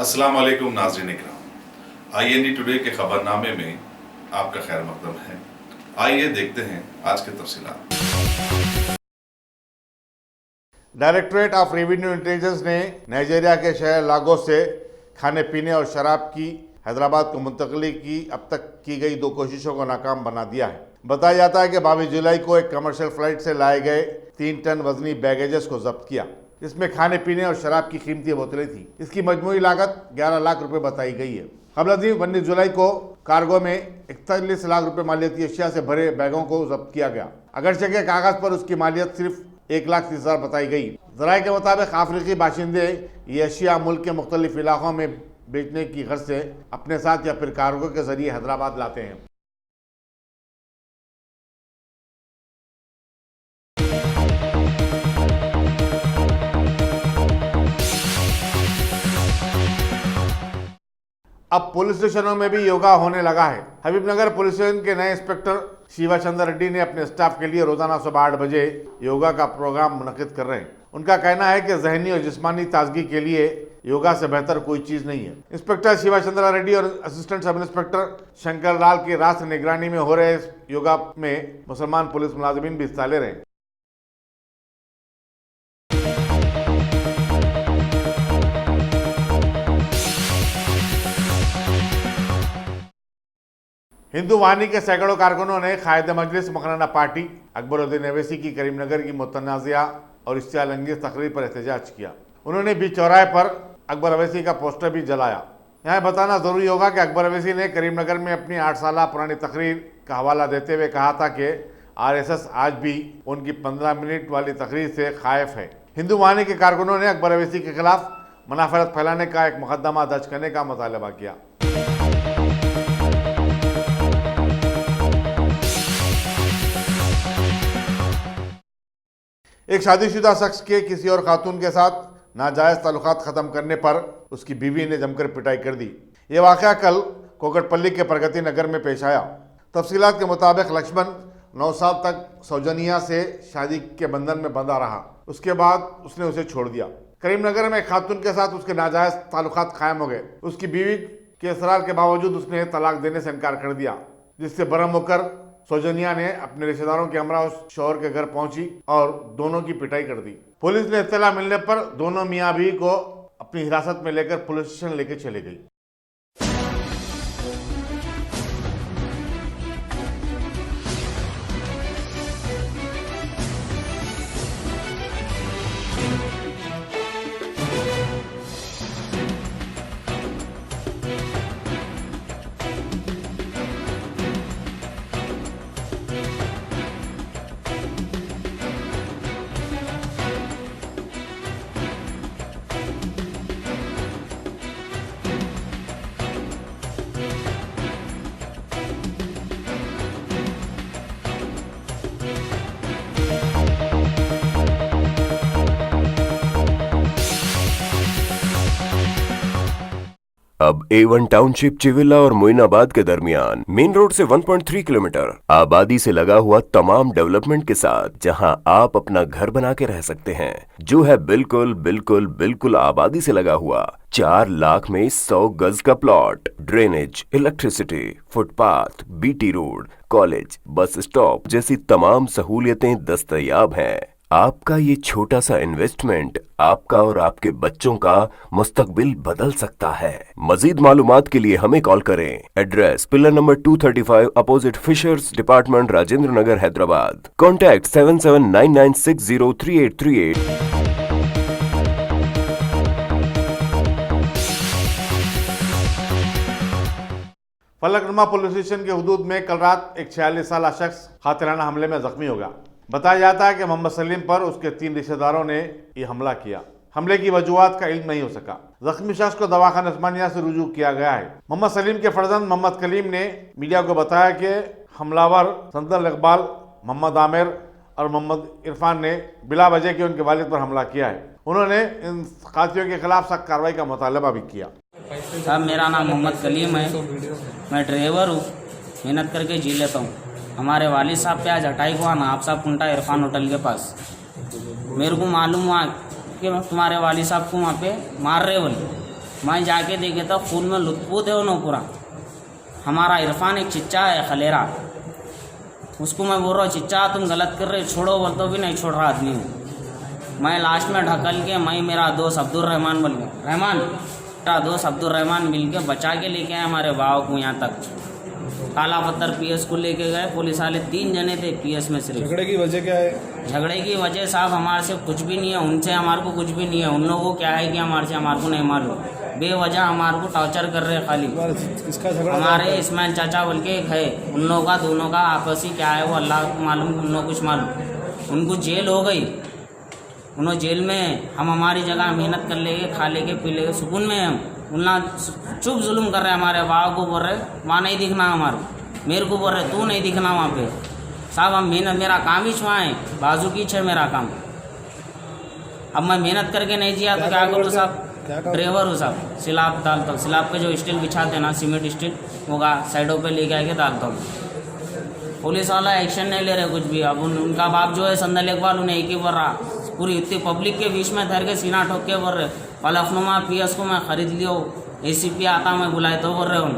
अस्सलाम वालेकुम नाज़रीन इकराम, IND टुडे के खबरनामे में आपका खैर मकदम है। आइए देखते हैं आज के तफसीलात। डायरेक्टरेट ऑफ रेवेन्यू इंटेलिजेंस ने नाइजीरिया के शहर लागोस से खाने पीने और शराब की हैदराबाद को मुंतकली की अब तक की गई 2 कोशिशों को नाकाम बना दिया है। बताया जाता है कि 22 जुलाई को एक कमर्शियल फ्लाइट से लाए गए 3 टन वजनी बैगेजेस को जब्त किया। इसमें खाने पीने और शराब की कीमती बोतलें थी। इसकी मजमूई लागत 11 लाख रुपए बताई गई है। कबल 19 जुलाई को कार्गो में 41 लाख रुपए मालियती अशिया से भरे बैगों को जब्त किया गया। अगरचे के कागज पर उसकी मालियत सिर्फ 1,30,000 बताई गई। जराये के मुताबिक अफ्रीकी बाशिंदे ये अशिया मुल्क के मुख्तलिफ इलाकों में बेचने की गर्ज से अपने साथ या फिर कार्गो के जरिए हैदराबाद लाते हैं। अब पुलिस स्टेशनों में भी योगा होने लगा है। हबीबनगर पुलिस स्टेशन के नए इंस्पेक्टर शिवा चंद्र रेड्डी ने अपने स्टाफ के लिए रोजाना सुबह 8 बजे योगा का प्रोग्राम मुनक्किद कर रहे हैं। उनका कहना है कि जहनी और जिस्मानी ताजगी के लिए योगा से बेहतर कोई चीज नहीं है। इंस्पेक्टर शिवा चंद्र रेड्डी और assistant sub inspector Shankar Lal की रात निगरानी में हो रहे इस योगा में मुसलमान पुलिस मुलाजिमीन भी हिस्सा ले रहे हैं। हिंदू वाहिनी के सैकड़ों कारकुनों ने कायद मजलिस मकराना पार्टी अकबरुद्दीन अवैसी की करीमनगर की मुतनाज़िया और इश्तियाल अंगेज़ तकरीर पर एहतजाज किया। उन्होंने बीच चौराहे पर अकबर अवैसी का पोस्टर भी जलाया। यहाँ बताना ज़रूरी होगा कि अकबर अवैसी ने करीमनगर में अपनी 8 साल पुरानी तकरीर का हवाला देते हुए कहा था कि RSS आज भी उनकी 15 मिनट वाली तकरीर से खायफ है। हिंदू वाहिनी के कारकुनों ने अकबर अवैसी के खिलाफ मुनाफरत फैलाने का एक मुकदमा दर्ज करने का मुतालबा किया। एक शादीशुदा शख्स के किसी और खातून के साथ नाजायज़ ताल्लुकात ख़त्म करने पर उसकी बीवी ने जमकर पिटाई कर दी। ये वाक़या कल कोकटपल्ली के प्रगति नगर में पेश आया। तफसीलात के मुताबिक लक्ष्मण 9 साल तक सौजनिया से शादी के बंधन में बंधा रहा। उसके बाद उसने उसे छोड़ दिया। करीमनगर में एक खातून के साथ उसके नाजायज़ ताल्लुकात कायम हो गए। उसकी बीवी के इसरार के बावजूद उसने तलाक देने से इनकार कर दिया, जिससे बरहम होकर सौजनिया ने अपने रिश्तेदारों के हमरा उस शौहर के घर पहुंची और दोनों की पिटाई कर दी। पुलिस ने इत्तला मिलने पर दोनों मियां बीवी को अपनी हिरासत में लेकर पुलिस स्टेशन लेकर चली गई। अब A1 टाउनशिप चिविला और मोइनाबाद के दरमियान मेन रोड से 1.3 किलोमीटर आबादी से लगा हुआ तमाम डेवलपमेंट के साथ जहां आप अपना घर बना के रह सकते हैं, जो है बिल्कुल बिल्कुल बिल्कुल आबादी से लगा हुआ। 4 लाख में 100 गज का plot, drainage, electricity, footpath, BT road, college, bus stop जैसी तमाम सहूलियतें दस्तयाब हैं। आपका ये छोटा सा इन्वेस्टमेंट आपका और आपके बच्चों का मुस्तकबिल बदल सकता है। मजीद मालूमात के लिए हमें कॉल करें। Address pillar number 235 opposite fishers department, Rajendra Nagar, Hyderabad. Contact 7799603838। Falaknuma police station के हुदूद में कल रात एक 46 साल शख्स कातिलाना हमले में जख्मी हो गया। बताया जाता है कि मोहम्मद सलीम पर उसके 3 रिश्तेदारों ने यह हमला किया। हमले की वजूहात का इल्म नहीं हो सका। जख्मी शख्स को दवाखाना उस्मानिया से रुजू किया गया है। मोहम्मद सलीम के फर्जंद मोहम्मद कलीम ने मीडिया को बताया कि हमलावर संदल इकबाल, मोहम्मद आमिर और मोहम्मद इरफान ने बिला वजह के उनके वालिद पर हमला किया है। उन्होंने इन कातियों के खिलाफ सख्त कार्रवाई का मुतालबा भी किया। साहब, मेरा नाम मोहम्मद कलीम है, मैं ड्राइवर हूँ, मेहनत करके जी लेता हूँ। हमारे वालिद साहब पे आज हटाई हुआ ना, आप साहब कुंटा इरफान होटल के पास। मेरे को मालूम हुआ कि तुम्हारे वालिद साहब को वहाँ पे मार रहे बोले, मैं जाके देखे तो खून में लुत्फूत है उन्होंने पूरा। हमारा इरफान एक चिच्चा है खलेरा, उसको मैं बोल रहा हूँ चिच्चा तुम गलत कर रहे, छोड़ो बोल तो भी नहीं छोड़ रहा आदमी हूँ। मैं लास्ट में ढकल के मैं मेरा दोस्त अब्दुल रहमान बोल गया, मेरा दोस्त अब्दुल रहमान मिल के बचा के लेके आए हमारे भाव को यहाँ तक। काला पत्थर पीएस को लेके गए पुलिस वाले, 3 जने थे पीएस में सिर्फ। झगड़े की वजह क्या है? झगड़े की वजह साहब हमारे से कुछ भी नहीं है, उनसे हमारे को कुछ भी नहीं है। उन लोगों को क्या है कि हमारे से हमारे को नहीं मालूम, बेवजह हमारे को टॉर्चर कर रहे हैं खाली। किसका झगड़ा? हमारे इस्माइल चाचा बोल के एक है, उन लोगों का दोनों का आपसी क्या है वो अल्लाह को मालूम, उन लोगों को कुछ मालूम। उनको जेल हो गई, उन्होंने जेल में, हम हमारी जगह मेहनत कर लेंगे, खा लेंगे, पी लेंगे, सुकून में हम। उन्ना चुप जुल्म कर रहे हमारे बाबा को, बोल रहे वहाँ नहीं दिखना हमारे, मेरे को बोल रहे तू नहीं दिखना वहाँ पे। साहब हम मेहनत, मेरा काम ही छुआ है, बाजू की छे मेरा काम। अब मैं मेहनत करके नहीं जिया तो क्या करूँ साहब? ड्राइवर हूँ साहब, सिलाब डालता हूँ, सिलाब पे जो स्टील बिछाते हैं ना, सीमेंट स्टील, होगा साइडों पे लेके आके डालता हूँ। पुलिस वाला एक्शन नहीं ले रहे कुछ भी। अब उनका बाप जो है संदल इकबाल, उन्हें एक ही बोल रहा, पूरी इतनी पब्लिक के बीच में धर के सीना ठोक के बोल रहे, फलफनुमा पीएस को मैं खरीद लियो, एसीपी आता मैं बुलाए तो बोल रहे उन।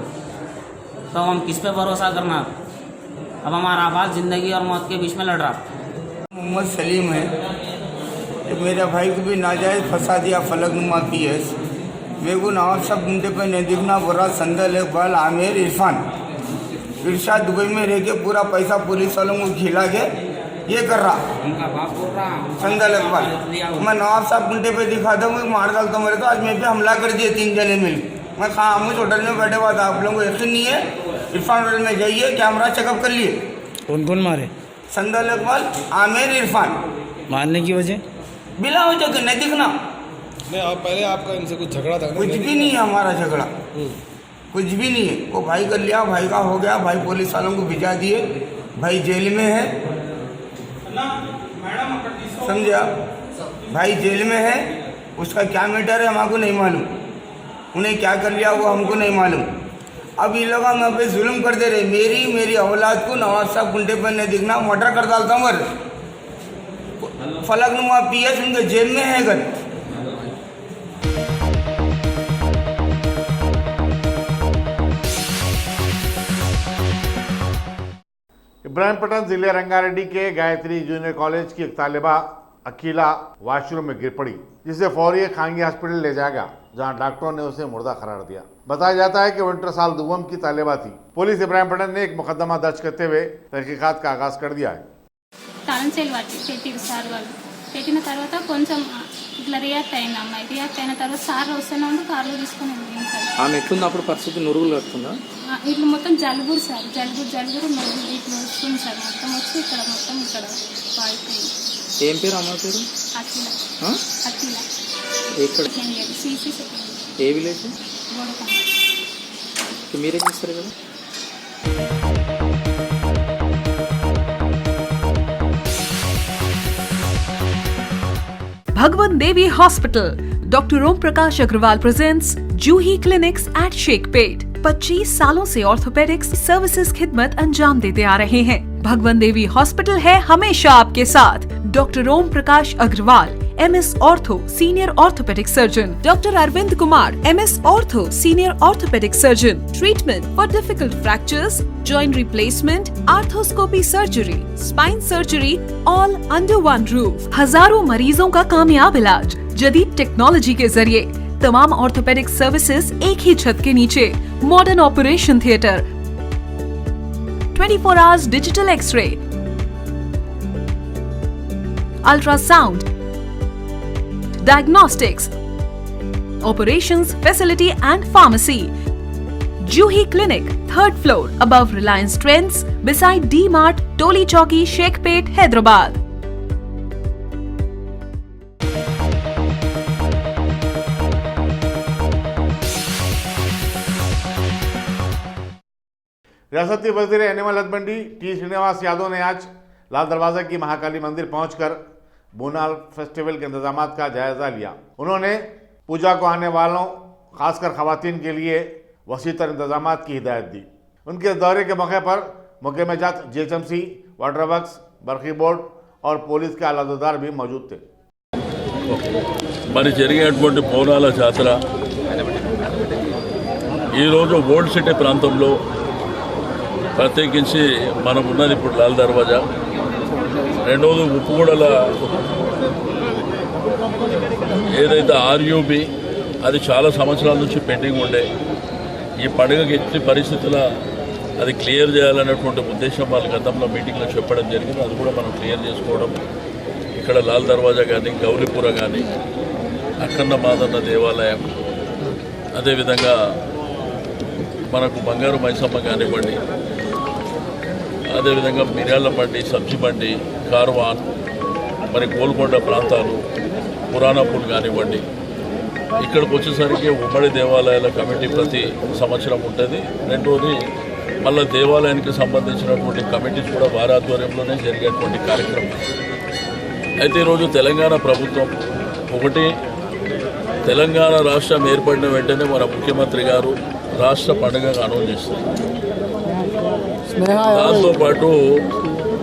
तो हम किस पे भरोसा करना? अब हमारा आवाज़ ज़िंदगी और मौत के बीच में लड़ रहा। मोहम्मद सलीम है, तो मेरे भाई को भी नाजायज़ फंसा दिया फलकनुमा पीएस। मेरे को नवाब साहब घूमते पे नहीं दिखना बोल रहा, संदल इकबाल, आमिर, इरफान, इरशाद दुबई में रह के पूरा पैसा पुलिस वालों को खिला के ये कर रहा। उनका बाप बोल रहा संदल इकबाल, मैं नवाब साहब घूमते पे दिखाता हूँ, मार डालता हूँ मेरे तो। आज मेरे पे हमला कर दिए 3 जने मिल। मैं खामोश होटल में बैठे हुआ था, आप लोगों को यकीन नहीं है? इरफान होटल में जाइए, कैमरा चेकअप कर लिए। कौन कौन मारे? संदल इकबाल, आमिर, इरफान। मारने की वजह? बिला वजह के नहीं दिखना। नहीं, आप पहले आपका इनसे कुछ झगड़ा था? कुछ भी नहीं है हमारा झगड़ा, कुछ भी नहीं है। वो भाई कर लिया, भाई का हो गया, भाई पुलिस वालों को भिजा दिए, भाई जेल में है, समझा? भाई जेल में है, उसका क्या मैटर है हमको नहीं मालूम, उन्हें क्या कर लिया वो हमको नहीं मालूम। अब ये लोग हम पे जुल्म कर दे रहे। मेरी औलाद को नवाब साहब गुंडे पर नहीं दिखना, मर्डर कर डालता हूँ। फलकनुमा पीएस उनके जेब में है घर। इब्राहिमपट्टनम जिले रंगारेड्डी के गायत्री जूनियर कॉलेज की एक तालिबा अकीला वॉशरूम में गिर पड़ी, जिसे फौरी खांगी हॉस्पिटल ले जाया गया, जहां डॉक्टरों ने उसे मुर्दा करार दिया। बताया जाता है कि वो इंटर साल दुवम की तालिबा थी। पुलिस इब्राहिमपट्टनम ने एक मुकदमा दर्ज करते हुए तहकीकात का आगाज कर दिया है। తాళంచేలు పెట్టిరు సార్ వాళ్ళు. పెట్టిన తర్వాత కొంచెం ఇట్లా రియాక్ట్ అయిన అమ్మాయి. రియాక్ట్ అయిన తర్వాత సార్ వస్తూనే ఉండి కార్లో తీసుకొని వెళ్ళింది సార్. ఆమె ఎట్లుంది అప్పుడు పరిస్థితి? నురుగులు కడుతుందా? ఇట్లా మొత్తం జలుబురు సార్, జలుబురు నురుగులు ఇట్లా వస్తుంది సార్. మొత్తం వచ్చి ఇక్కడ మొత్తం ఇక్కడ వాయిపోయింది. ఏం పేరు అమ్మ పేరు? అఖిల. అఖిల ఎక్కడ? సిసి సెకండ్. ఏ విలేజ్? గోడక. మీరేం చేస్తారు కదా? Bhagwan Devi Hospital, Dr. Om Prakash Agrawal presents Juhi Clinics at Sheikhpet। 25 सालों से ऑर्थोपेडिक्स सर्विसेज खिदमत अंजाम देते आ रहे हैं। भगवान देवी हॉस्पिटल है हमेशा आपके साथ। Doctor Om Prakash Agarwal, MS ortho, senior orthopaedic surgeon. Doctor Arvind Kumar, MS ortho, senior orthopaedic surgeon. Treatment for difficult fractures, joint replacement, arthroscopy surgery, spine surgery, all under one roof. हजारों मरीजों का कामयाब इलाज जदीद टेक्नोलॉजी के जरिए। तमाम ऑर्थोपेडिक सर्विसेज एक ही छत के नीचे। Modern operation theatre, 24 hours digital x ray, ultrasound, diagnostics, operations facility and pharmacy. Juhi Clinic, 3rd floor, above Reliance Trends, beside D-Mart, Toli Chowki, Sheikhpet, Hyderabad. रियासती वजीर animal husbandry T Srinivas Yadav ने आज लाल दरवाजा की महाकाली मंदिर पहुंचकर बोनाल फेस्टिवल के इंतजाम का जायजा लिया। उन्होंने पूजा को आने वालों खासकर खवातीन के लिए वसीतर इंतजाम की हिदायत दी। उनके दौरे के मौके पर मुक़ीम जात GHMC, वाटर वर्क्स, बरखी बोर्ड और पुलिस के आलादार भी मौजूद थे। మరి జరిగేటువంటి పౌరాల జాతర ఈరోజు ఓల్డ్ సిటీ ప్రాంతంలో ప్రత్యేకించి మనం ఉన్నది ఇప్పుడు లాల్ దర్వాజా, రెండవది ఉప్పుగూడల ఏదైతే ఆర్యూబీ అది చాలా సంవత్సరాల నుంచి పెండింగ్ ఉండే, ఈ పండుగకి ఎట్టి పరిస్థితుల అది క్లియర్ చేయాలనేటువంటి ఉద్దేశం వాళ్ళు గతంలో మీటింగ్లో చెప్పడం జరిగింది. అది కూడా మనం క్లియర్ చేసుకోవడం, ఇక్కడ లాల్ దర్వాజా కానీ గౌరీపుర కానీ అక్కన్న మాదన్న దేవాలయం, అదేవిధంగా మనకు బంగారు మైసమ్మ కానివ్వండి, అదేవిధంగా మిర్యాల బండి, సబ్జీ బండి, కార్వాన్, మరి గోల్కొండ ప్రాంతాలు, పురాణపూల్ కానివ్వండి, ఇక్కడికి వచ్చేసరికి ఉమ్మడి దేవాలయాల కమిటీ ప్రతి సంవత్సరం ఉంటుంది. రెండోది మళ్ళీ దేవాలయానికి సంబంధించినటువంటి కమిటీస్ కూడా వారి ఆధ్వర్యంలోనే జరిగేటువంటి కార్యక్రమం. అయితే ఈరోజు తెలంగాణ ప్రభుత్వం ఒకటి, తెలంగాణ రాష్ట్రం ఏర్పడిన వెంటనే మన ముఖ్యమంత్రి గారు రాష్ట్ర పండుగగా అనౌన్స్ చేస్తారు. దాంతోపాటు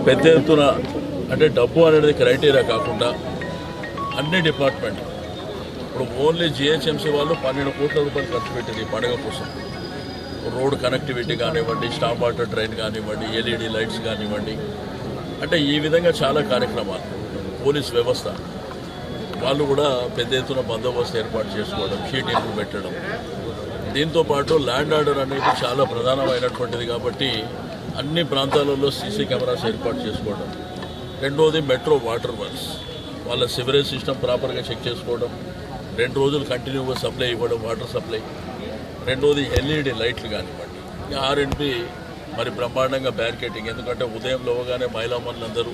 పెద్ద ఎత్తున అంటే డబ్బు అనేది క్రైటీరియా కాకుండా అన్ని డిపార్ట్మెంట్, ఇప్పుడు ఓన్లీ జిహెచ్ఎంసీ వాళ్ళు 12 కోట్ల రూపాయలు ఖర్చు పెట్టింది ఈ పండుగ కోసం. రోడ్ కనెక్టివిటీ కానివ్వండి, స్టాప్ వాటర్ డ్రైన్ కానివ్వండి, ఎల్ఈడి లైట్స్ కానివ్వండి, అంటే ఈ విధంగా చాలా కార్యక్రమాలు. పోలీస్ వ్యవస్థ వాళ్ళు కూడా పెద్ద ఎత్తున బందోబస్తు ఏర్పాటు చేసుకోవడం, షీటింగ్లు పెట్టడం. దీంతోపాటు ల్యాండ్ ఆర్డర్ అనేది చాలా ప్రధానమైనటువంటిది కాబట్టి అన్ని ప్రాంతాలలో సీసీ కెమెరాస్ ఏర్పాటు చేసుకోవడం. రెండోది మెట్రో వాటర్ వర్క్స్ వాళ్ళ సివరేజ్ సిస్టమ్ ప్రాపర్గా చెక్ చేసుకోవడం, 2 రోజులు కంటిన్యూగా సప్లై ఇవ్వడం, వాటర్ సప్లై. రెండోది ఎల్ఈడి లైట్లు కానివ్వండి. ఆర్ఎండ్బి మరి బ్రహ్మాండంగా బ్యారికేటింగ్, ఎందుకంటే ఉదయం లేవగానే మహిళామణులందరూ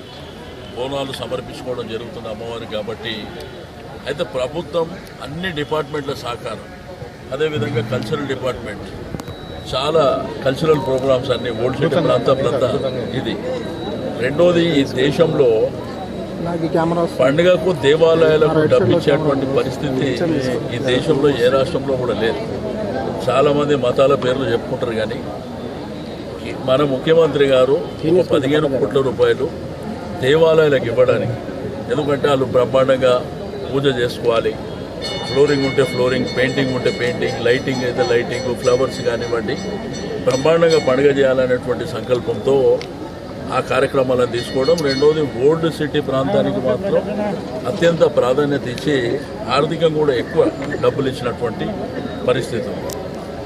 బోనాలు సమర్పించుకోవడం జరుగుతుంది అమ్మవారికి కాబట్టి. అయితే ప్రభుత్వం అన్ని డిపార్ట్మెంట్ల సహకారం, అదేవిధంగా కల్చరల్ డిపార్ట్మెంట్ చాలా కల్చరల్ ప్రోగ్రామ్స్ అన్ని ఓల్డ్ సిటీ ప్రాంతంలో ఇది. రెండోది ఈ దేశంలో పండుగకు దేవాలయాలకు డబ్బిచ్చేటువంటి పరిస్థితి ఈ దేశంలో ఏ రాష్ట్రంలో కూడా లేదు. చాలామంది మతాల పేర్లు చెప్పుకుంటారు కానీ మన ముఖ్యమంత్రి గారు 15 కోట్ల రూపాయలు దేవాలయాలకు ఇవ్వడానికి, ఎందుకంటే వాళ్ళు బ్రహ్మాండంగా పూజ చేసుకోవాలి, ఫ్లోరింగ్ ఉంటే ఫ్లోరింగ్, పెయింటింగ్ ఉంటే పెయింటింగ్, లైటింగ్ అయితే లైటింగ్, ఫ్లవర్స్ కానివ్వండి, బ్రహ్మాండంగా పండుగ చేయాలనేటువంటి సంకల్పంతో ఆ కార్యక్రమాలను తీసుకోవడం. రెండోది ఓల్డ్ సిటీ ప్రాంతానికి మాత్రం అత్యంత ప్రాధాన్యత ఇచ్చి ఆర్థికంగా కూడా ఎక్కువ డబ్బులు ఇచ్చినటువంటి పరిస్థితి.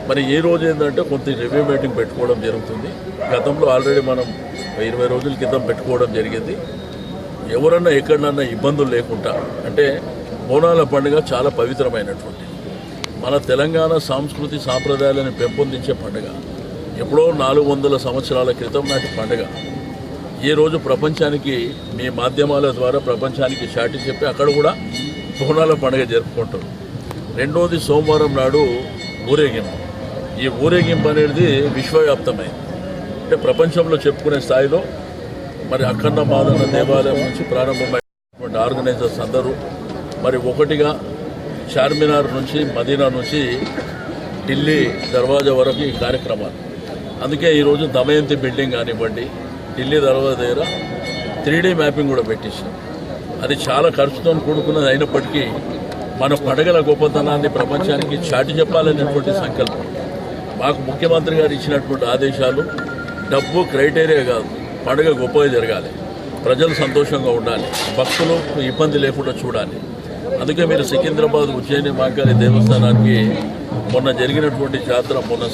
మరి ఈ రోజు ఏంటంటే కొంత రివ్యూ మీటింగ్ పెట్టుకోవడం జరుగుతుంది. గతంలో ఆల్రెడీ మనం 20 రోజుల క్రితం పెట్టుకోవడం జరిగింది. ఎవరన్నా ఎక్కడన్నా ఇబ్బందులు లేకుండా, అంటే బోనాల పండుగ చాలా పవిత్రమైనటువంటి మన తెలంగాణ సంస్కృతి సాంప్రదాయాలను పెంపొందించే పండుగ. ఎప్పుడో 400 సంవత్సరాల క్రితం నాటి పండుగ ఈ రోజు ప్రపంచానికి మీ మాధ్యమాల ద్వారా ప్రపంచానికి చాటి చెప్పి అక్కడ కూడా బోనాల పండుగ జరుపుకుంటారు. రెండోది సోమవారం నాడు ఊరేగింపు. ఈ ఊరేగింపు అనేది విశ్వవ్యాప్తమైంది, అంటే ప్రపంచంలో చెప్పుకునే స్థాయిలో. మరి అక్కన్న మాదన్న దేవాలయం నుంచి ప్రారంభమైనటువంటి ఆర్గనైజర్స్ అందరూ మరి ఒకటిగా చార్మినార్ నుంచి, మదీనా నుంచి ఢిల్లీ దర్వాజా వరకు ఈ కార్యక్రమాలు. అందుకే ఈరోజు దమయంతి బిల్డింగ్ కానివ్వండి, ఢిల్లీ దర్వాజా దగ్గర 3D మ్యాపింగ్ కూడా పెట్టించాం. అది చాలా ఖర్చుతో కూడుకున్నది అయినప్పటికీ మన పండుగల గొప్పతనాన్ని ప్రపంచానికి చాటి చెప్పాలనేటువంటి సంకల్పం. మాకు ముఖ్యమంత్రి గారు ఇచ్చినటువంటి ఆదేశాలు డబ్బు క్రైటీరియా కాదు, పండుగ గొప్పగా జరగాలి, ప్రజలు సంతోషంగా ఉండాలి, భక్తులు ఇబ్బంది లేకుండా చూడాలి. అందుకే మీరు సికింద్రాబాద్ ఉజ్జయిని మహంకాళి దేవస్థానానికి మొన్న జరిగినటువంటి జాతర, మొన్న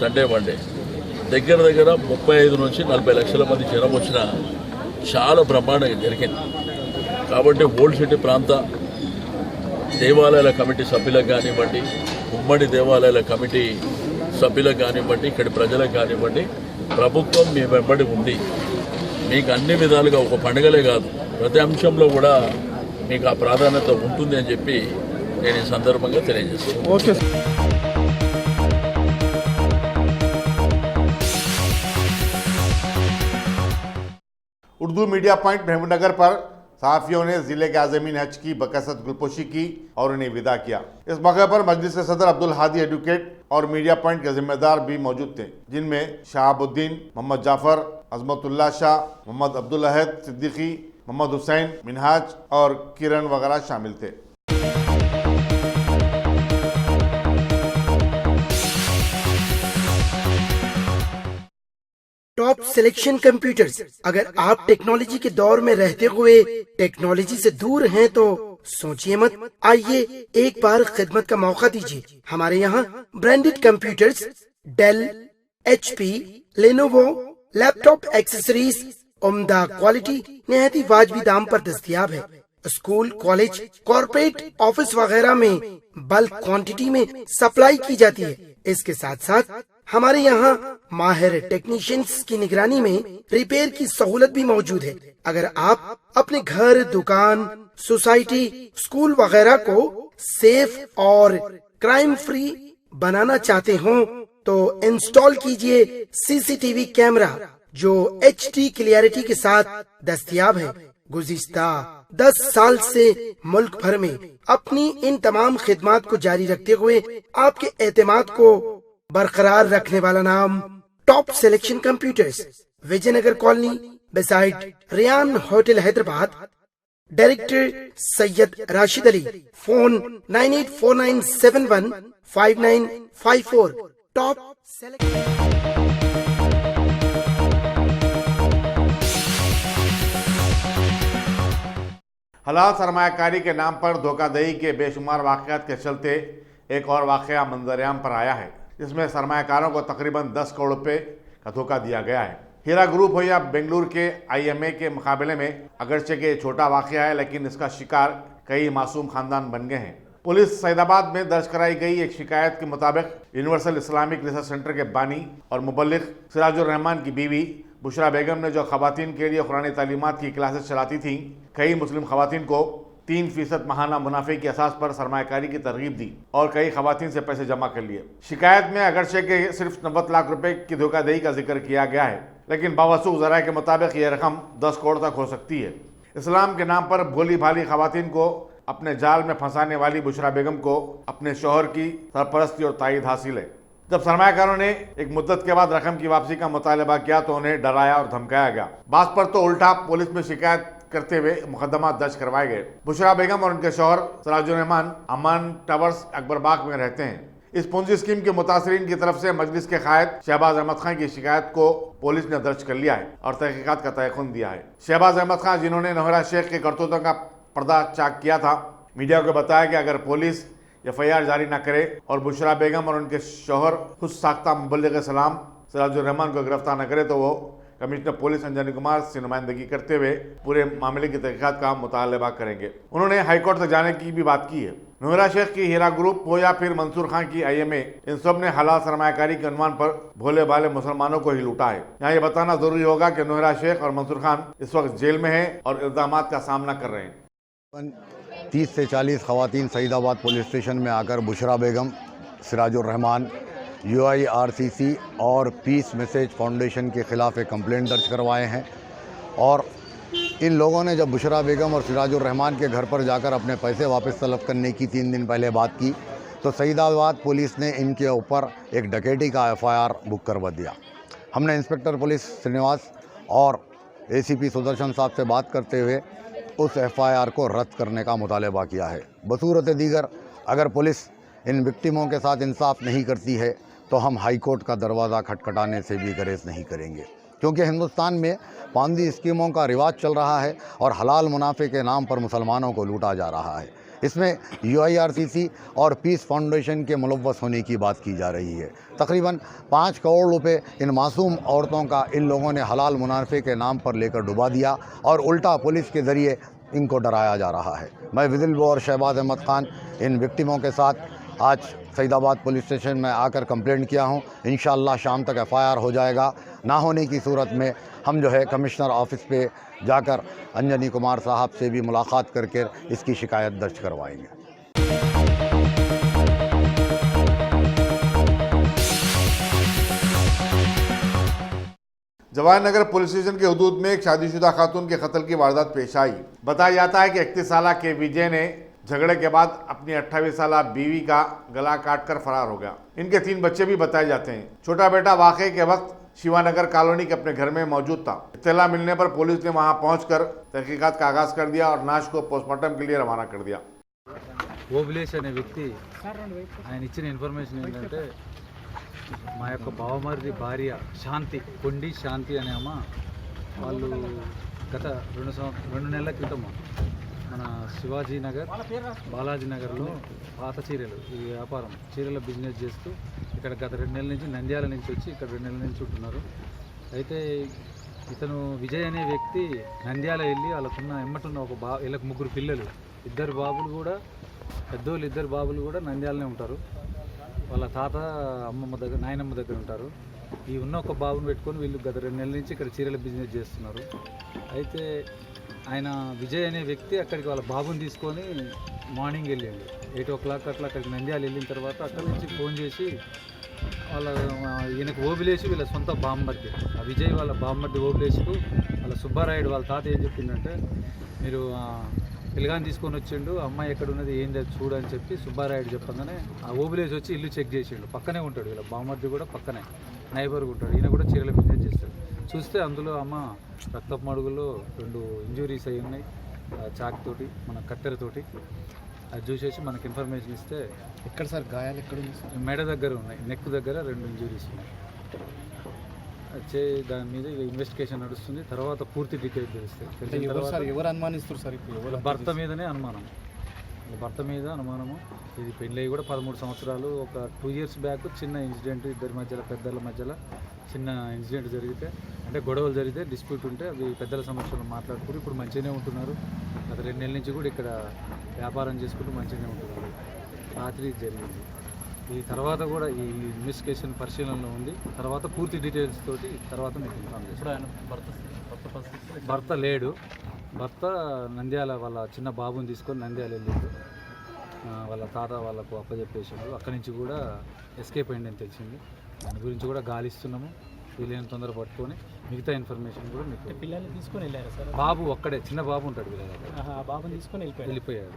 సండే వన్డే దగ్గర 35 నుంచి 40 లక్షల మంది జనం వచ్చిన చాలా బ్రహ్మాండంగా జరిగింది. కాబట్టి ఓల్డ్ సిటీ ప్రాంత దేవాలయాల కమిటీ సభ్యులకు కానివ్వండి, ఉమ్మడి దేవాలయాల కమిటీ సభ్యులకు కానివ్వండి, ఇక్కడి ప్రజలకు కానివ్వండి, ప్రభుత్వం మీ వెంబడి ఉంది. మీకు అన్ని విధాలుగా ఒక పండుగలే కాదు, ప్రతి అంశంలో కూడా మీకు ఆ ప్రాధాన్యత ఉంటుంది అని చెప్పి నేను ఈ సందర్భంగా తెలియజేస్తాను. Okay. Urdu media point Mahbubnagar पर सहाफ़ियों ने जिले के आज़मीन हज की बकसरत गुलपोशी की और उन्हें विदा किया। इस मौके पर मजलिस के सदर अब्दुल हादी एडवोकेट और मीडिया पॉइंट के जिम्मेदार भी मौजूद थे, जिनमें शहाबुद्दीन, मोहम्मद जाफर, अजमतुल्लाह शाह, मोहम्मद अब्दुल अहद सिद्दीकी, मोहम्मद हुसैन, मिनहाज और किरण वगैरह शामिल थे। Top selection computers. अगर आप टेक्नोलॉजी के दौर में रहते हुए टेक्नोलॉजी से दूर हैं तो सोचिए मत, आइए एक बार खिदमत का मौका दीजिए। हमारे यहाँ branded computers Dell, HP, Lenovo, laptop accessories उम्दा क्वालिटी निहायत ही वाजबी दाम पर दस्तयाब है। स्कूल, कॉलेज, कॉर्पोरेट, ऑफिस वगैरह में बल्क क्वांटिटी में सप्लाई की जाती है। इसके साथ साथ हमारे यहाँ माहिर टेक्नीशियंस की निगरानी में रिपेयर की सहूलत भी मौजूद है। अगर आप अपने घर, दुकान, सोसाइटी, स्कूल वगैरह को सेफ और क्राइम फ्री बनाना चाहते हो तो इंस्टॉल कीजिए CCTV कैमरा जो HD क्लियरिटी के साथ दस्तयाब है। गुज़िश्ता 10 साल से मुल्क भर में अपनी इन तमाम खिदमात को जारी रखते हुए आपके एतमाद को बरकरार रखने वाला नाम top selection computers, Vijaynagar colony beside Riyan hotel Hyderabad. Director Syed Rashid Ali. Phone 9849715954। Top हलाल सरमायाकारी के नाम पर धोखाधड़ी के बेशुमार वाक़यात के चलते एक और वाक़या मंजरेआम पर आया है, जिसमें सरमायाकारों को तकरीबन 10 करोड़ रुपए का धोखा दिया गया है। हीरा ग्रुप हो या बेंगलुरु के IMA के मुकाबले में अगरचे के छोटा वाक़या है, लेकिन इसका शिकार कई मासूम खानदान बन गए हैं। पुलिस सैदाबाद में दर्ज कराई गई एक शिकायत के मुताबिक यूनिवर्सल इस्लामिक रिसर्च सेंटर के बानी और मुबल्लिग सिराजुर रहमान की बीवी बुशरा बेगम ने जो खवातीन के लिए कुरानी तालीमात की क्लासेस चलाती थीं, कई मुस्लिम खवातीन को 3% माहाना मुनाफे की असास पर सरमायाकारी की तरगीब दी और कई खवातीन से पैसे जमा कर लिए। शिकायत में अगरचे के सिर्फ 90 लाख रुपए की धोखाधड़ी का जिक्र किया गया है, लेकिन बावसूख ज़राए के मुताबिक यह रकम 10 करोड़ तक हो सकती है। इस्लाम के नाम पर भोली भाली खवातीन को अपने जाल में फंसाने वाली बुशरा बेगम को अपने शौहर की सरपरस्ती और तायद हासिल है। जब सरमायाकारों ने एक मुद्दत के बाद रकम की वापसी का मुतालबा किया तो उन्हें डराया और धमकाया गया। बात पर तो उल्टा पुलिस में शिकायत करते हुए मुकदमा दर्ज करवाए गए। बुशरा बेगम और उनके शौहर सिराजुर रहमान अमान टावर्स अकबरबाग में रहते हैं। इस पूंजी स्कीम के मुतासरीन की तरफ से मजलिस के कायद शहबाज अहमद खान की शिकायत को पुलिस ने दर्ज कर लिया है और तहकीकात का तयक़ुन दिया है। शहबाज अहमद खान, जिन्होंने नोहरा शेख के करतूतों का पर्दा चाक किया था, मीडिया को बताया कि अगर पुलिस FIR जारी न करे और बुशरा बेगम और उनके शौहर खुद साख्ता मुबल्लिग सलाम सिराजुर रहमान को गिरफ्तार न करे तो वो कमिश्नर पुलिस अंजनी कुमार से नुमाइंदगी करते हुए पूरे मामले की तहकीकात का मुतालबा करेंगे। उन्होंने हाईकोर्ट तक जाने की भी बात की है। नोहरा शेख की हीरा ग्रुप हो या फिर मंसूर खान की IMA, इन सब ने हलाल सरमायाकारी के अनुमान पर भोले भाले मुसलमानों को ही लूटा है। यहाँ ये बताना जरूरी होगा कि नोहरा शेख और मंसूर खान इस वक्त जेल में है और इल्जामात का सामना कर रहे हैं। 30 से 40 खवातीन सईदाबाद पुलिस स्टेशन में आकर बुशरा बेगम, सिराजुर रहमान, UIRCC और पीस मैसेज फाउंडेशन के ख़िलाफ़ एक कंप्लेंट दर्ज करवाए हैं। और इन लोगों ने जब बुशरा बेगम और सिराजुर रहमान के घर पर जाकर अपने पैसे वापस तलब करने की 3 दिन पहले बात की तो सईदाबाद पुलिस ने इनके ऊपर एक डकैती का FIR बुक करवा दिया। हमने इंस्पेक्टर पुलिस श्रीनिवास और ACP सुदर्शन साहब से बात करते हुए उस FIR को रद्द करने का मुतालबा किया है। बसूरत दीगर अगर पुलिस इन विक्टिमों के साथ इंसाफ नहीं करती है तो हम हाई कोर्ट का दरवाज़ा खटखटाने से भी गुरेज नहीं करेंगे, क्योंकि हिंदुस्तान में पांदी स्कीमों का रिवाज चल रहा है और हलाल मुनाफे के नाम पर मुसलमानों को लूटा जा रहा है। इसमें UIRCC और पीस फाउंडेशन के मुलव्वस होने की बात की जा रही है। तकरीबन 5 करोड़ रुपए इन मासूम औरतों का इन लोगों ने हलाल मुनाफे के नाम पर लेकर डुबा दिया और उल्टा पुलिस के ज़रिए इनको डराया जा रहा है। मैं विजिल और शहबाज अहमद खान इन विक्टिमों के साथ आज सईदाबाद पुलिस स्टेशन में आकर कंप्लेंट किया हूँ। इंशाअल्लाह शाम तक FIR हो जाएगा। ना होने की सूरत में हम जो है कमिश्नर ऑफिस पे जाकर अंजनी कुमार साहब से भी मुलाकात करके इसकी शिकायत दर्ज करवाएंगे। जवाहर पुलिस स्टेशन के हदूद में एक शादीशुदा खातून के कत्ल की वारदात पेश आई। बताया जाता है कि 31 साल के विजय ने झगड़े के बाद अपनी 28 साल बीवी का गला काटकर फरार हो गया। इनके 3 बच्चे भी बताए जाते हैं। छोटा बेटा वाक़े के वक्त शिवानगर कॉलोनी के अपने घर में मौजूद था। इत्तला मिलने पर पुलिस ने वहां पहुंचकर तहकीकात का आगाज कर दिया और लाश को पोस्टमार्टम के लिए रवाना कर दिया। ఓబులేష్ అనే వ్యక్తి ఆయన ఇచ్చిన ఇన్ఫర్మేషన్ ఏంటంటే మా యొక్క బావమరిది భార్య శాంతి, కొండి శాంతి అనే అమ్మ, వాళ్ళు గత 2 నెలల క్రితం మన శివాజీ నగర్, బాలాజీ నగర్లో పాత చీరలు ఈ వ్యాపారం చీరల బిజినెస్ చేస్తూ ఇక్కడ గత 2 నెలల నుంచి నంద్యాల నుంచి వచ్చి ఇక్కడ 2 నెలల నుంచి ఉంటున్నారు. అయితే ఇతను విజయ్ అనే వ్యక్తి నంద్యాల వెళ్ళి వాళ్ళకున్న ఎమ్మటున్న వీళ్ళకి 3 పిల్లలు, 2 బాబులు కూడా పెద్దోళ్ళు, 2 బాబులు కూడా నంద్యాలనే ఉంటారు. వాళ్ళ తాత అమ్మమ్మ దగ్గర, నాయనమ్మ దగ్గర ఉంటారు. ఈ ఉన్న ఒక బాబుని పెట్టుకొని వీళ్ళు గత 2 నెలల నుంచి ఇక్కడ చీరల బిజినెస్ చేస్తున్నారు. అయితే ఆయన విజయ్ అనే వ్యక్తి అక్కడికి వాళ్ళ బాబుని తీసుకొని మార్నింగ్ వెళ్ళిండు 8 o'clock అట్లా అక్కడికి నంద్యాల వెళ్ళిన తర్వాత అక్కడి నుంచి ఫోన్ చేసి ఈయనకు ఓబిలేసి వీళ్ళ సొంత బామ్మర్ది, ఆ విజయ్ వాళ్ళ బామ్మర్ది ఓబిలేసుకు వాళ్ళ సుబ్బారాయుడు వాళ్ళ తాత ఏం చెప్పిందంటే, మీరు పిల్లగాని తీసుకొని వచ్చిండు, అమ్మాయి ఎక్కడ ఉన్నది ఏంది అది చూడని చెప్పి సుబ్బారాయుడు చెప్పగానే ఆ ఓబిలేసి వచ్చి ఇల్లు చెక్ చేసిండు. పక్కనే ఉంటాడు వీళ్ళ బామ్మర్ది కూడా, పక్కనే నైబర్గా ఉంటాడు. ఈయన కూడా చీరల బిజినెస్ చేస్తాడు. చూస్తే అందులో అమ్మ రక్తపు మడుగులో 2 ఇంజురీస్ అయి ఉన్నాయి, చాక్ తోటి, మన కత్తెరతోటి. అది చూసేసి మనకి ఇన్ఫర్మేషన్ ఇస్తే, ఎక్కడ సార్ గాయాలు ఎక్కడ ఉంది? మెడ దగ్గర ఉన్నాయి, నెక్ దగ్గర 2 ఇంజురీస్ ఉన్నాయి. దాని మీద ఇన్వెస్టిగేషన్ నడుస్తుంది. తర్వాత పూర్తి డీటెయిల్స్ తెలుస్తాయి. ఎవరు అనుమానిస్తారు సార్? ఇప్పుడు భర్త మీదనే అనుమానం, భర్త మీద అనుమానము. ఇది పెళ్ళి కూడా 13 సంవత్సరాలు. ఒక 2 years బ్యాక్ చిన్న ఇన్సిడెంట్, ఇద్దరి మధ్యలో, పెద్దల మధ్యలో చిన్న ఇన్సిడెంట్ జరిగితే, అంటే గొడవలు జరిగితే, డిస్ప్యూట్ ఉంటే అవి పెద్దల సమక్షంలో మాట్లాడుకుంటూ ఇప్పుడు మంచిగానే ఉంటున్నారు. గత 2 నెలల నుంచి కూడా ఇక్కడ వ్యాపారం చేసుకుంటూ మంచిగానే ఉంటున్నారు. రాత్రి జరిగింది. ఈ తర్వాత కూడా ఈ ఇన్వెస్టిగేషన్ పరిశీలనలో ఉంది. తర్వాత పూర్తి డీటెయిల్స్ తోటి తర్వాత మీకు ఇన్ఫార్మ్ చేస్తాను. భర్త లేడు. భర్త నంద్యాల వాళ్ళ చిన్న బాబుని తీసుకొని నంద్యాల వెళ్ళిండు. వాళ్ళ తాత వాళ్ళకు అప్పచెప్పేసిండు. అక్కడి నుంచి కూడా ఎస్కేప్ అయిందని తెలిసింది. దాని గురించి కూడా గాలిస్తున్నాము. వీళ్ళని తొందర పట్టుకొని మిగతా ఇన్ఫర్మేషన్ కూడా మీకు. పిల్లల్ని తీసుకొని వెళ్ళారు సార్? బాబు ఒక్కడే, చిన్న బాబు ఉంటాడు వీళ్ళ దగ్గర. ఆ బాబుని తీసుకొని వెళ్ళిపోయాడు.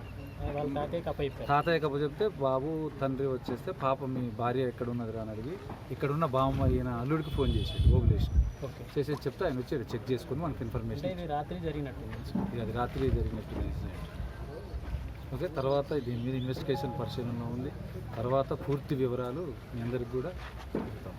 వాళ్ళ తాతయ్యకి అప్పచెప్తే బాబు తండ్రి వచ్చేస్తే, పాప మీ భార్య ఎక్కడ ఉన్నది అని అడిగి ఇక్కడున్న బామ్మ ఈయన అల్లుడికి ఫోన్ చేసాడు, ఓబులేషన్. ఓకే, చేసేది చెప్తే ఆయన వచ్చి చెక్ చేసుకుని మనకి ఇన్ఫర్మేషన్. ఇది రాత్రి జరిగినట్టు అది రాత్రి జరిగినట్టు. ఓకే, తర్వాత దీని మీద ఇన్వెస్టిగేషన్ పరిశీలనలో ఉంది. తర్వాత పూర్తి వివరాలు మీ అందరికి కూడా చెప్తాం.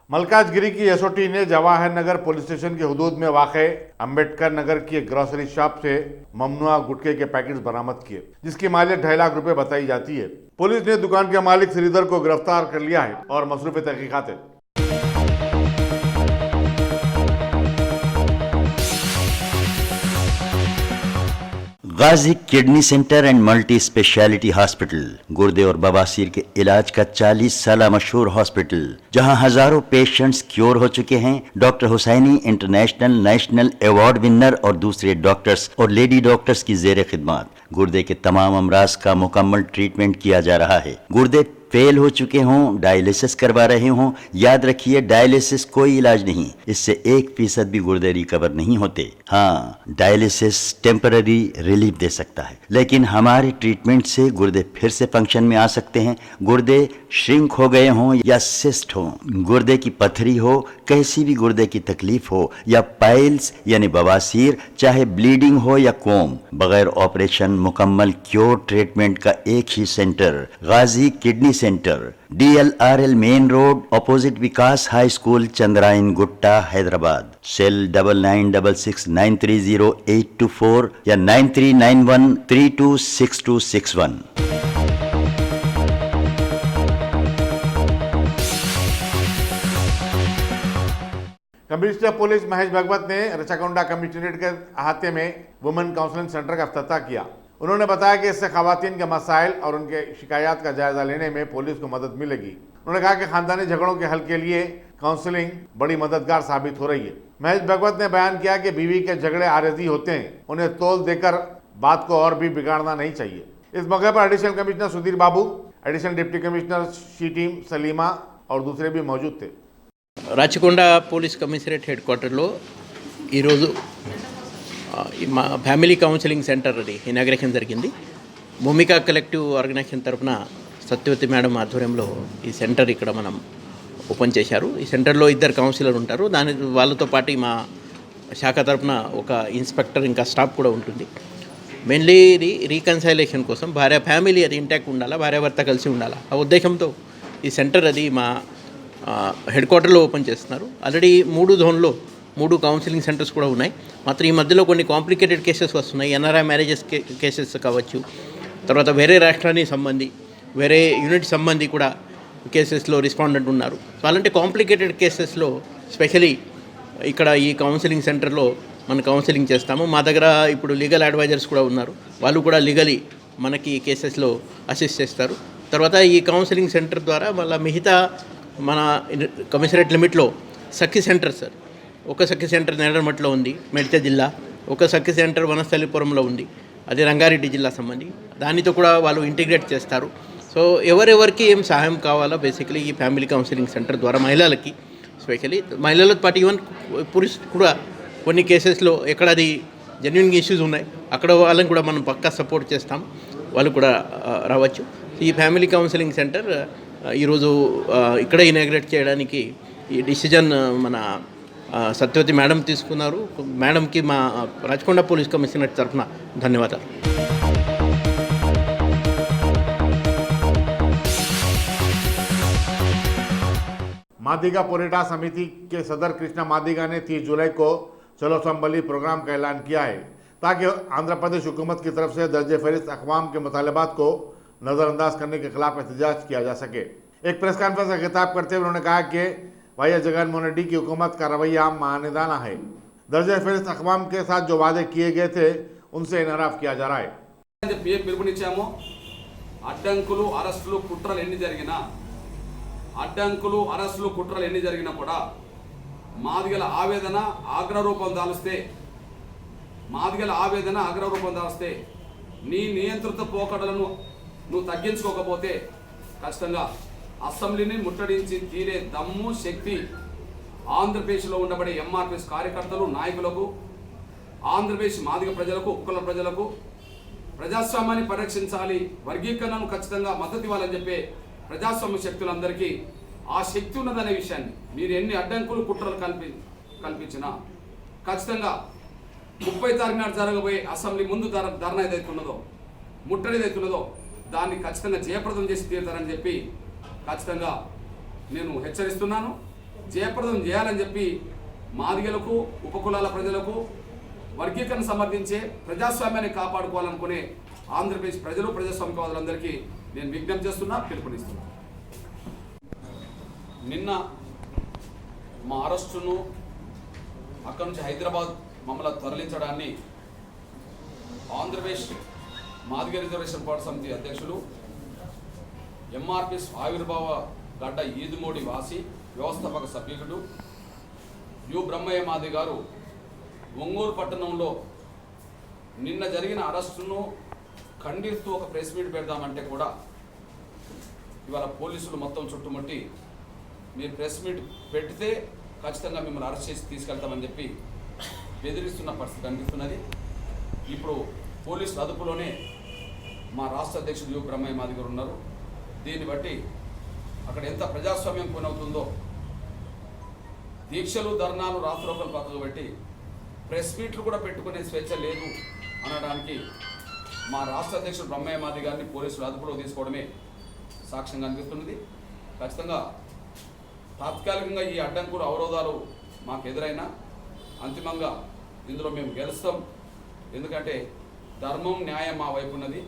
मलकाजगिरी की एसओटी ने जवाहर नगर पुलिस स्टेशन की हुदूद में वाक़े अंबेडकर नगर की एक ग्रोसरी शॉप से ममनुआ गुटखे के पैकेट्स बरामद किए, जिसकी मालियत 2.5 लाख रुपए बताई जाती है। पुलिस ने दुकान के मालिक श्रीधर को गिरफ्तार कर लिया है और मसरूफ तहकीकात है। Ghazi kidney centre and multi specialty hospital गुर्दे और बवासीर के इलाज का 40 साल मशहूर हॉस्पिटल, जहां हजारों पेशेंट्स क्योर हो चुके हैं। Doctor Husaini international national award winner और दूसरे डॉक्टर्स और लेडी डॉक्टर्स की जेर खिदमत गुर्दे के तमाम अमराज का मुकम्मल ट्रीटमेंट किया जा रहा है। गुर्दे फेल हो चुके हों, डायलिसिस करवा रहे हों, याद रखिए डायलिसिस कोई इलाज नहीं, इससे 1% भी गुर्दे रिकवर नहीं होते। हाँ, डायलिसिस टेम्पररी रिलीफ दे सकता है, लेकिन हमारे ट्रीटमेंट से गुर्दे फिर से फंक्शन में आ सकते हैं। गुर्दे श्रिंक हो गए हों या सिस्ट हो, गुर्दे की पथरी हो, कैसी भी गुर्दे की तकलीफ हो, या पाइल्स यानी बवासीर, चाहे ब्लीडिंग हो या कोम, बगैर ऑपरेशन मुकम्मल क्योर ट्रीटमेंट का एक ही centre, Ghazi kidney centre, DLRL main road, opposite Vikas high school, Chandrayangutta, Hyderabad. Cell 9966930824 या 9391326261। कमिश्नर पुलिस महेश भगवत ने रचाकोंडा कमिश्नरेट के अहाते में वुमेन काउंसलिंग सेंटर का इफ्तिताह किया। उन्होंने बताया कि इससे खवातीन के मसाइल और उनके शिकायत का जायजा लेने में पुलिस को मदद मिलेगी। उन्होंने कहा कि खानदानी झगड़ों के हल के लिए काउंसलिंग बड़ी मददगार साबित हो रही है। महेश भगवत ने बयान किया कि बीवी के झगड़े आरजी होते हैं, उन्हें तोल देकर बात को और भी बिगाड़ना नहीं चाहिए। इस मौके पर additional commissioner Sudhir Babu, additional deputy commissioner C team Salima और दूसरे भी मौजूद थे। రాచకొండ పోలీస్ కమిషనరేట్ హెడ్ క్వార్టర్లో ఈరోజు మా ఫ్యామిలీ కౌన్సిలింగ్ సెంటర్ ఇనాగ్రేషన్ జరిగింది. భూమిక కలెక్టివ్ ఆర్గనైజేషన్ తరఫున సత్యవతి మేడం ఆధ్వర్యంలో ఈ సెంటర్ ఇక్కడ మనం ఓపెన్ చేశారు. ఈ సెంటర్లో 2 కౌన్సిలర్ ఉంటారు. వాళ్ళతో పాటు మా శాఖ తరపున ఒక ఇన్స్పెక్టర్ ఇంకా స్టాఫ్ కూడా ఉంటుంది. మెయిన్లీ ఇది రీకన్సైలేషన్ కోసం ఫ్యామిలీ అది ఇంటాక్ట్ ఉండాలా, భార్యాభర్త కలిసి ఉండాలా ఆ ఉద్దేశంతో ఈ సెంటర్ అది మా హెడ్ క్వార్టర్లో ఓపెన్ చేస్తున్నారు. ఆల్రెడీ 3 జోన్లో 3 కౌన్సిలింగ్ సెంటర్స్ కూడా ఉన్నాయి. మాత్రం ఈ మధ్యలో కొన్ని కాంప్లికేటెడ్ కేసెస్ వస్తున్నాయి. ఎన్ఆర్ఐ మ్యారేజెస్ కేసెస్ కావచ్చు, తర్వాత వేరే రాష్ట్రానికి వేరే యూనిట్ సంబంధి కూడా కేసెస్లో రెస్పాండెంట్ ఉన్నారు. సో అలాంటి కాంప్లికేటెడ్ కేసెస్లో స్పెషలీ ఇక్కడ ఈ కౌన్సిలింగ్ సెంటర్లో మనం కౌన్సిలింగ్ చేస్తాము. మా దగ్గర ఇప్పుడు లీగల్ అడ్వైజర్స్ కూడా ఉన్నారు. వాళ్ళు కూడా లీగలీ మనకి ఈ కేసెస్లో అసిస్ట్ చేస్తారు. తర్వాత ఈ కౌన్సిలింగ్ సెంటర్ ద్వారా మళ్ళీ మిగతా మన కమిషనరేట్ లిమిట్లో సఖి సెంటర్ సార్, ఒక సఖి సెంటర్ నేరమట్లో ఉంది మెడ్చల్ జిల్లా, ఒక సఖి సెంటర్ వనస్థలిపురంలో ఉంది, అది రంగారెడ్డి జిల్లా సంబంధి. దానితో కూడా వాళ్ళు ఇంటిగ్రేట్ చేస్తారు. సో ఎవరెవరికి ఏం సహాయం కావాలో బేసికలీ ఈ ఫ్యామిలీ కౌన్సిలింగ్ సెంటర్ ద్వారా మహిళలకి, స్పెషలీ మహిళలతో పాటు ఈవెన్ పురుష్ కూడా కొన్ని కేసెస్లో ఎక్కడ అది జెన్యున్ ఇష్యూస్ ఉన్నాయి అక్కడ వాళ్ళని కూడా మనం పక్కా సపోర్ట్ చేస్తాం, వాళ్ళు కూడా రావచ్చు. ఈ ఫ్యామిలీ కౌన్సిలింగ్ సెంటర్ ఈరోజు ఇక్కడ ఇనాగ్రేట్ చేయడానికి ఈ డిసిజన్ మన సత్యవతి మేడం తీసుకున్నారు. మేడంకి మా రాచకొండ పోలీస్ కమిషనర్ తరఫున ధన్యవాదాలు. मादिगा पोरेटा समिति के सदर कृष्णा मादिगा ने 30 जुलाई को चलो संभली प्रोग्राम का ऐलान किया है ताकि आंध्र प्रदेश हुकूमत की तरफ से दर्ज फहरिस्त अक़वाम के मुतालबात को नज़रअंदाज करने के खिलाफ एहतजाज किया जा सके। एक प्रेस कॉन्फ्रेंस का खिताब करते हुए उन्होंने कहा कि वाई जगनमोहन रेड्डी की हुकूमत का रवैया मानदाना है। दर्ज फहरिस्त अक़वाम के साथ जो वादे किए गए थे उनसे इनहराफ किया जा रहा है। అడ్డంకులు అరెస్టులు కుట్రలు ఎన్ని జరిగినా కూడా మాదిగల ఆవేదన ఆగ్రహరూపం దాల్స్తే నీ నియంత్రిత పోకడలను నువ్వు తగ్గించుకోకపోతే ఖచ్చితంగా అసెంబ్లీని ముట్టడించి తీరే దమ్ము శక్తి ఆంధ్రప్రదేశ్లో ఉండబడే ఎంఆర్పీఎస్ కార్యకర్తలు నాయకులకు, ఆంధ్రప్రదేశ్ మాదిగ ప్రజలకు, ఉక్కుల ప్రజలకు ప్రజాస్వామ్యాన్ని పరిరక్షించాలి, వర్గీకరణను ఖచ్చితంగా మద్దతు ఇవ్వాలని చెప్పే ప్రజాస్వామ్య శక్తులందరికీ ఆ శక్తి ఉన్నదనే విషయాన్ని మీరు ఎన్ని అడ్డంకులు కుట్రలు కల్పించినా ఖచ్చితంగా 30 తారీఖు నాడు జరగబోయే అసెంబ్లీ ముందు ధర్నా ఏదైతున్నదో, ముట్టడి ఏదైతున్నదో దాన్ని ఖచ్చితంగా జయప్రదం చేసి తీరుతారని చెప్పి ఖచ్చితంగా నేను హెచ్చరిస్తున్నాను. జయప్రదం చేయాలని చెప్పి మాదిగలకు, ఉపకులాల ప్రజలకు, వర్గీకరణ సమర్థించే ప్రజాస్వామ్యాన్ని కాపాడుకోవాలనుకునే ఆంధ్రప్రదేశ్ ప్రజలు, ప్రజాస్వామ్యవాదులందరికీ నేను విజ్ఞప్తి చేస్తున్నా, పిలుపునిస్తున్నా. నిన్న మా అరెస్టును అక్కడి నుంచి హైదరాబాద్ మమ్మల్ని తరలించడాన్ని ఆంధ్రప్రదేశ్ మాదిగ రిజర్వేషన్ పోరాట సమితి అధ్యక్షులు, ఎంఆర్పీఎస్ ఆవిర్భావ గడ్డ ఈదుమోడి వాసి వ్యవస్థాపక సభ్యుడు యు బ్రహ్మయ్య మాది గారు ఒంగోలు పట్టణంలో నిన్న జరిగిన అరెస్టును ఖండిస్తూ ఒక ప్రెస్ మీట్ పెడదామంటే కూడా ఇవాళ పోలీసులు మొత్తం చుట్టుముట్టి మీరు ప్రెస్ మీట్ పెడితే ఖచ్చితంగా మిమ్మల్ని అరెస్ట్ చేసి తీసుకెళ్తామని చెప్పి బెదిరిస్తున్న పరిస్థితి కనిపిస్తున్నది. ఇప్పుడు పోలీసుల అదుపులోనే మా రాష్ట్ర అధ్యక్షుడు యు బ్రహ్మయ్య మాది గారు ఉన్నారు. దీన్ని బట్టి అక్కడ ఎంత ప్రజాస్వామ్యం కొనవుతుందో, దీక్షలు, ధర్నాలు, రాత్రోకలు పక్కకు పెట్టి ప్రెస్ మీట్లు కూడా పెట్టుకునే స్వేచ్ఛ లేదు అనడానికి మా రాష్ట్ర అధ్యక్షుడు బ్రహ్మయ్య మాది గారిని పోలీసులు అదుపులో తీసుకోవడమే సాక్ష్యంగా అనిపిస్తున్నది. ఖచ్చితంగా తాత్కాలికంగా ఈ అడ్డంకులు, అవరోధాలు మాకు ఎదురైనా అంతిమంగా ఇందులో మేము గెలుస్తాం. ఎందుకంటే ధర్మం, న్యాయం మా వైపు ఉన్నది.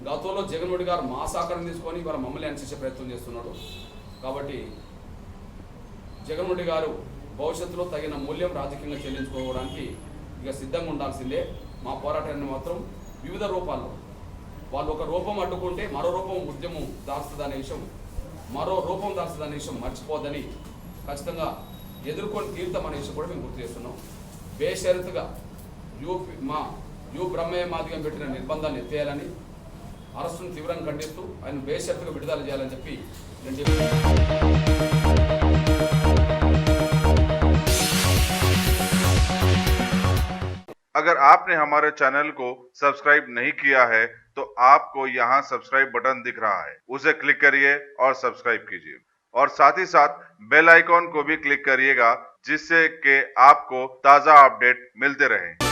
గతంలో జగన్మోహన్ గారు మా సహకారం తీసుకొని ఇవాళ మమ్మల్ని అనుసరించే ప్రయత్నం చేస్తున్నాడు. కాబట్టి జగన్మోహన్ గారు భవిష్యత్తులో తగిన మూల్యం రాజకీయంగా చెల్లించుకోవడానికి ఇక సిద్ధంగా ఉండాల్సిందే. మా పోరాటాన్ని మాత్రం వివిధ రూపాల్లో వాళ్ళు ఒక రూపం అడ్డుకుంటే మరో రూపం ఉద్యమం దాల్స్తుందనే విషయం, మర్చిపోద్దని ఖచ్చితంగా ఎదుర్కొని తీరుతామనే విషయం కూడా మేము గుర్తు చేస్తున్నాం. బేషరతుగా యు బ్రహ్మయ్య మాదిగా పెట్టిన నిర్బంధాన్ని ఎత్తేయాలని, అరెస్టును తీవ్రంగా ఖండిస్తూ ఆయన బేషరతుగా విడుదల చేయాలని చెప్పి నేను अगर आपने हमारे चैनल को सब्सक्राइब नहीं किया है तो आपको यहाँ सब्सक्राइब बटन दिख रहा है, उसे क्लिक करिए और सब्सक्राइब कीजिए और साथ ही साथ बेल आइकॉन को भी क्लिक करिएगा जिससे कि आपको ताजा अपडेट मिलते रहे।